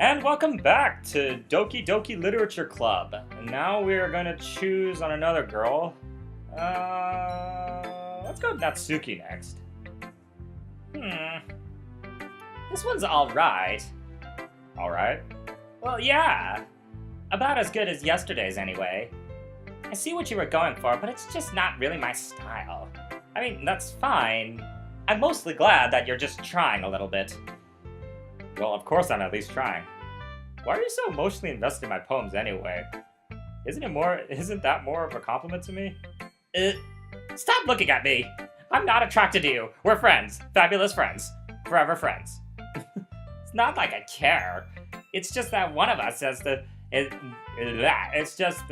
And welcome back to Doki Doki Literature Club. And now we are going to choose on another girl. Let's go with Natsuki next. This one's alright. Alright? Well, yeah. About as good as yesterday's anyway. I see what you were going for, but it's just not really my style. I mean, that's fine. I'm mostly glad that you're just trying a little bit. Well, of course I'm at least trying. Why are you so emotionally invested in my poems anyway? Isn't that more of a compliment to me? Stop looking at me! I'm not attracted to you. We're friends. Fabulous friends. Forever friends. It's not like I care. It's just that one of us has to... It's just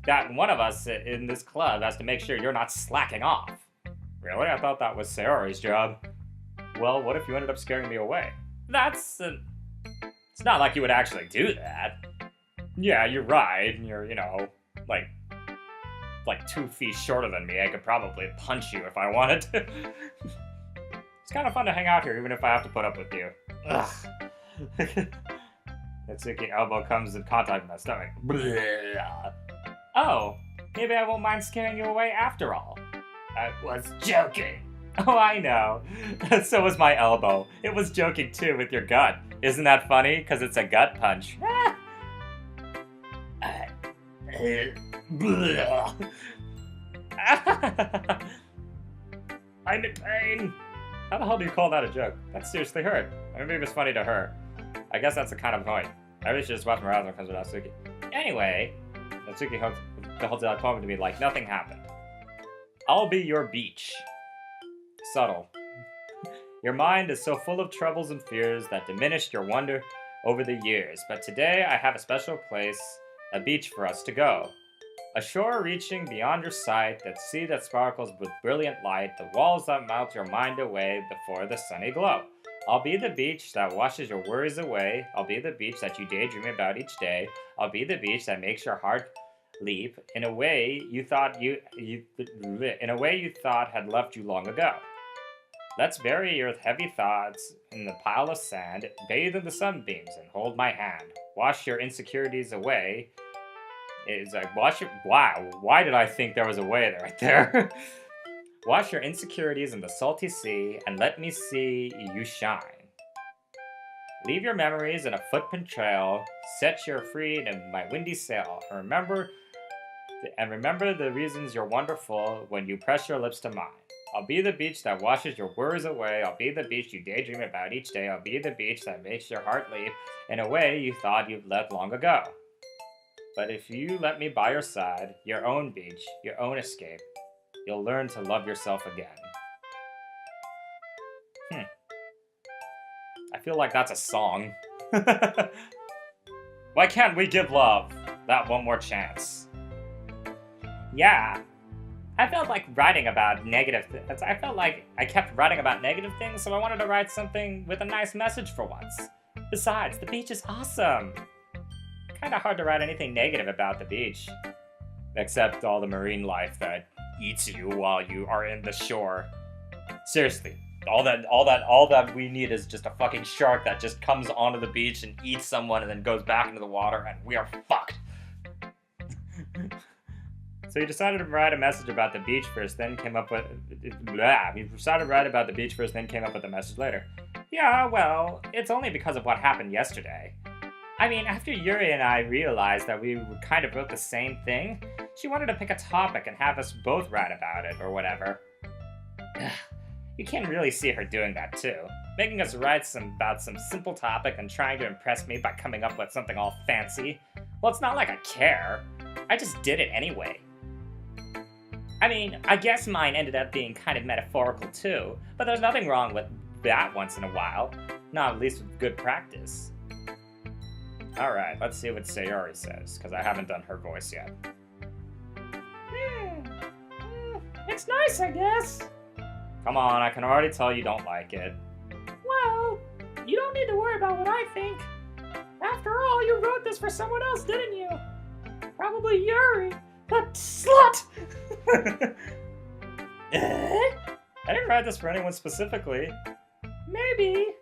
that one of us in this club has to make sure you're not slacking off. Really? I thought that was Sayori's job. Well, what if you ended up scaring me away? That's... It's not like you would actually do that. Yeah, you're right. You're, like 2 feet shorter than me. I could probably punch you if I wanted to. It's kind of fun to hang out here, even if I have to put up with you. Ugh. Natsuki elbow comes in contact with my stomach. Oh, maybe I won't mind scaring you away after all. I was joking. Oh, I know. So was my elbow. It was joking too with your gut. Isn't that funny? Because it's a gut punch. I'm in pain. How the hell do you call that a joke? That seriously hurt. Maybe it was funny to her. I guess that's the kind of point. I really should just watch my eyes when it comes to Natsuki. Anyway, Natsuki holds out poem to me like nothing happened. I'll be your beach. Subtle. Your mind is so full of troubles and fears that diminished your wonder over the years. But today I have a special place, a beach for us to go. A shore reaching beyond your sight, that sea that sparkles with brilliant light, the walls that melt your mind away before the sunny glow. I'll be the beach that washes your worries away. I'll be the beach that you daydream about each day. I'll be the beach that makes your heart leap in a way you thought had left you long ago. Let's bury your heavy thoughts in the pile of sand, bathe in the sunbeams, and hold my hand. Wash your insecurities away. It's like, wow, why did I think there was a way right there? Wash your insecurities in the salty sea, and let me see you shine. Leave your memories in a footprint trail, set you free in my windy sail, and remember the reasons you're wonderful when you press your lips to mine. I'll be the beach that washes your worries away. I'll be the beach you daydream about each day. I'll be the beach that makes your heart leap in a way you thought you'd left long ago. But if you let me by your side, your own beach, your own escape, you'll learn to love yourself again. I feel like that's a song. Why can't we give love that one more chance? Yeah. I felt like writing about negative things. I felt like I kept writing about negative things, so I wanted to write something with a nice message for once. Besides, the beach is awesome. Kinda hard to write anything negative about the beach. Except all the marine life that eats you while you are in the shore. Seriously, all that we need is just a fucking shark that just comes onto the beach and eats someone and then goes back into the water and we are fucked. So you decided to write a message about the beach first, then came up with... You decided to write about the beach first, then came up with the message later. Yeah, well, it's only because of what happened yesterday. I mean, after Yuri and I realized that we kind of wrote the same thing, she wanted to pick a topic and have us both write about it, or whatever. You can really see her doing that too. Making us write about some simple topic and trying to impress me by coming up with something all fancy. Well, it's not like I care. I just did it anyway. I mean, I guess mine ended up being kind of metaphorical too, but there's nothing wrong with that once in a while. Not at least with good practice. Alright, let's see what Sayori says, because I haven't done her voice yet. It's nice, I guess. Come on, I can already tell you don't like it. Well, you don't need to worry about what I think. After all, you wrote this for someone else, didn't you? Probably Yuri. That slut! I didn't write this for anyone specifically. Maybe.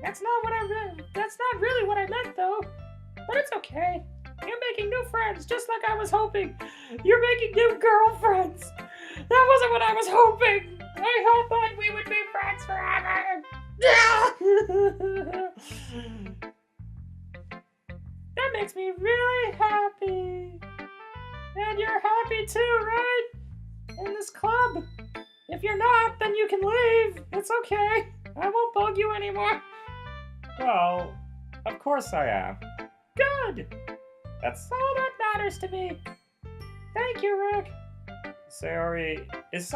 That's not what I meant. That's not really what I meant, though. But it's okay. You're making new friends, just like I was hoping. You're making new girlfriends. That wasn't what I was hoping. I hoped that we would be friends forever. That makes me really happy. And you're happy too, right? In this club. If you're not, then you can leave. It's okay. I won't bug you anymore. Well, of course I am. Good. That's all that matters to me. Thank you, Rick. Sayori, is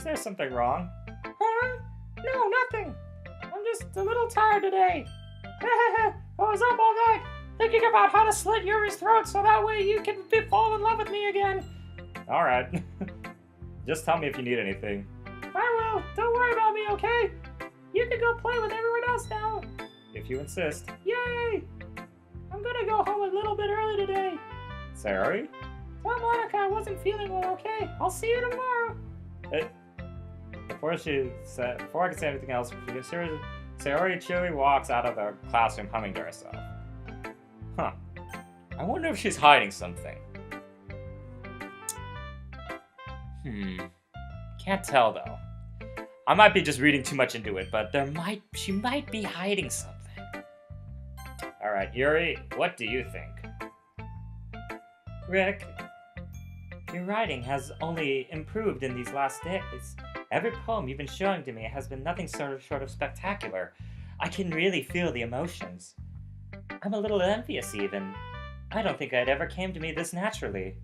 there something wrong? Huh? No, nothing. I'm just a little tired today. I was up all night thinking about how to slit Yuri's throat so that way you can fall in love with me again. Alright. Just tell me if you need anything. I will. Don't worry about me, okay? You can go play with everyone else now. If you insist. Yay! I'm gonna go home a little bit early today. Sayori? Tell Monica I wasn't feeling well, okay? I'll see you tomorrow. Before I can say anything else, Sayori cheerily walks out of the classroom humming to herself. Huh. I wonder if she's hiding something. Can't tell though. I might be just reading too much into it, but she might be hiding something. Alright, Yuri, what do you think? Rick, your writing has only improved in these last days. Every poem you've been showing to me has been nothing short of spectacular. I can really feel the emotions. I'm a little envious even. I don't think it ever came to me this naturally.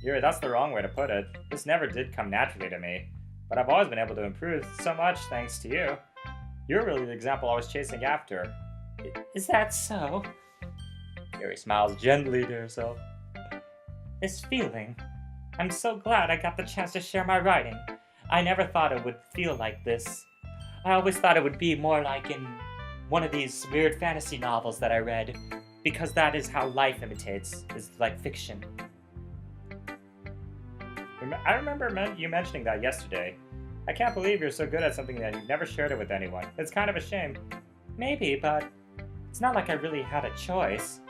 Yuri, that's the wrong way to put it. This never did come naturally to me. But I've always been able to improve so much thanks to you. You're really the example I was chasing after. Is that so? Yuri smiles gently to herself. This feeling. I'm so glad I got the chance to share my writing. I never thought it would feel like this. I always thought it would be more like in one of these weird fantasy novels that I read, because that is how life imitates, is like fiction. I remember you mentioning that yesterday. I can't believe you're so good at something that you've never shared it with anyone. It's kind of a shame. Maybe, but it's not like I really had a choice.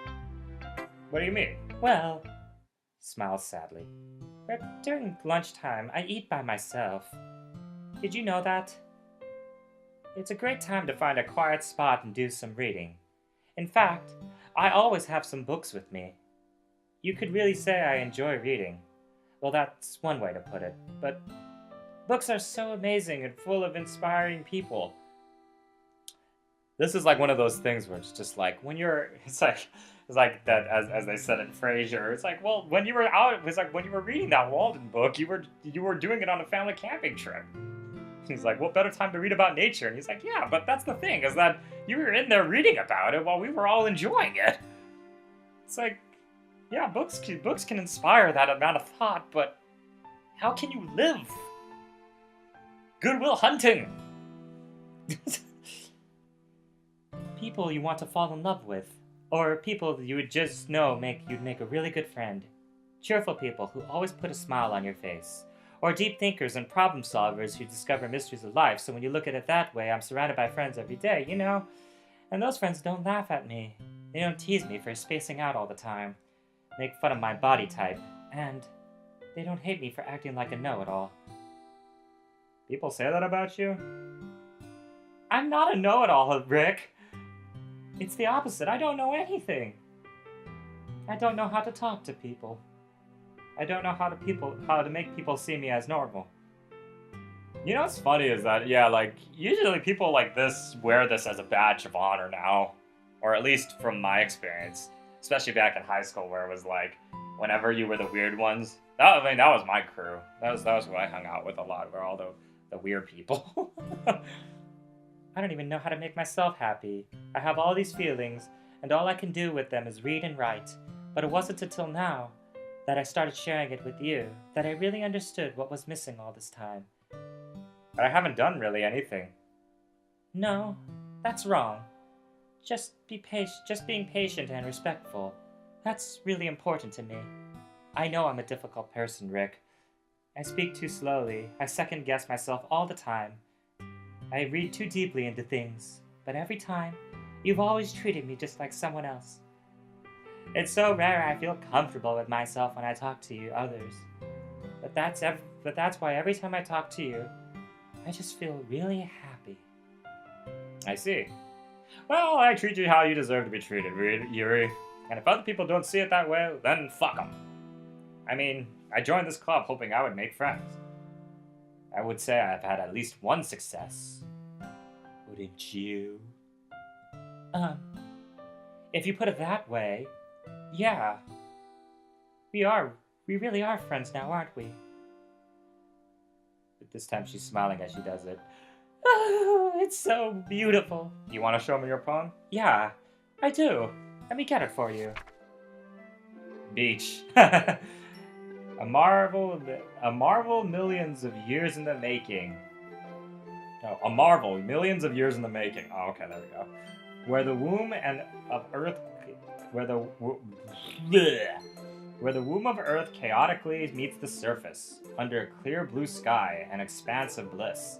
What do you mean? Well, he smiles sadly. During lunchtime, I eat by myself. Did you know that? It's a great time to find a quiet spot and do some reading. In fact, I always have some books with me. You could really say I enjoy reading. Well, that's one way to put it, but books are so amazing and full of inspiring people. This is like one of those things where it's just like, it's like that, as they said in Frasier, it's like, well, when you were out, it's like when you were reading that Walden book, you were doing it on a family camping trip. He's like, what better time to read about nature? And he's like, yeah, but that's the thing, is that you were in there reading about it while we were all enjoying it. It's like, yeah, books can inspire that amount of thought, but how can you live? Good Will Hunting! People you want to fall in love with, or people you would just know you'd make a really good friend. Cheerful people who always put a smile on your face. Or deep thinkers and problem solvers who discover mysteries of life, so when you look at it that way, I'm surrounded by friends every day, you know? And those friends don't laugh at me. They don't tease me for spacing out all the time. Make fun of my body type, and they don't hate me for acting like a know-it-all. People say that about you? I'm not a know-it-all, Rick. It's the opposite. I don't know anything. I don't know how to talk to people. I don't know how to make people see me as normal. You know what's funny is that, yeah, like, usually people like this wear this as a badge of honor now. Or at least from my experience. Especially back in high school where it was like, whenever you were the weird ones. That was my crew. That was who I hung out with a lot, were all the weird people. I don't even know how to make myself happy. I have all these feelings, and all I can do with them is read and write. But it wasn't until now that I started sharing it with you that I really understood what was missing all this time. But I haven't done really anything. No, that's wrong. Just being patient and respectful. That's really important to me. I know I'm a difficult person, Rick. I speak too slowly. I second-guess myself all the time. I read too deeply into things. but every time, you've always treated me just like someone else. It's so rare I feel comfortable with myself when I talk to you others. But that's why every time I talk to you, I just feel really happy. I see. Well, I treat you how you deserve to be treated, Yuri. And if other people don't see it that way, then fuck them. I mean, I joined this club hoping I would make friends. I would say I've had at least one success. Wouldn't you? If you put it that way, yeah. We really are friends now, aren't we? But this time she's smiling as she does it. Oh, it's so beautiful. You want to show me your poem? Yeah, I do. Let me get it for you. Beach. A marvel millions of years in the making. Oh, a marvel millions of years in the making. Oh, okay, there we go. Where the womb of Earth chaotically meets the surface, under a clear blue sky, an expanse of bliss.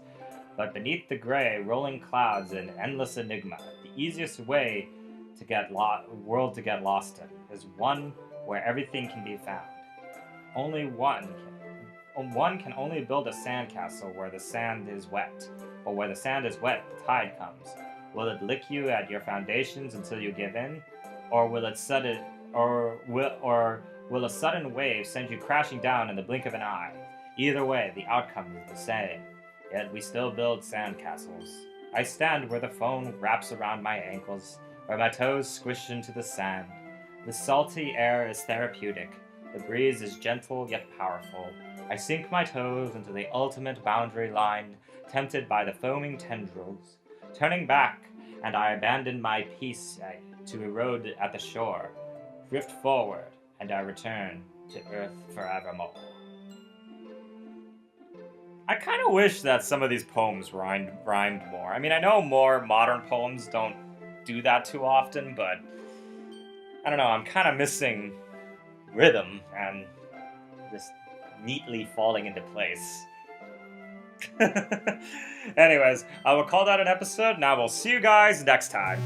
But beneath the gray, rolling clouds, an endless enigma. The easiest way to get world to get lost in is one where everything can be found. One can only build a sandcastle where the sand is wet. But where the sand is wet, the tide comes. Will it lick you at your foundations until you give in, or will a sudden wave send you crashing down in the blink of an eye? Either way, the outcome is the same. Yet we still build sandcastles. I stand where the foam wraps around my ankles, where my toes squish into the sand. The salty air is therapeutic. The breeze is gentle yet powerful. I sink my toes into the ultimate boundary line, tempted by the foaming tendrils. Turning back, and I abandon my peace to erode at the shore. Drift forward, and I return to Earth forevermore. I kind of wish that some of these poems rhymed more. I mean, I know more modern poems don't do that too often, but I don't know, I'm kind of missing rhythm and just neatly falling into place. Anyways, I will call that an episode. Now we'll see you guys next time.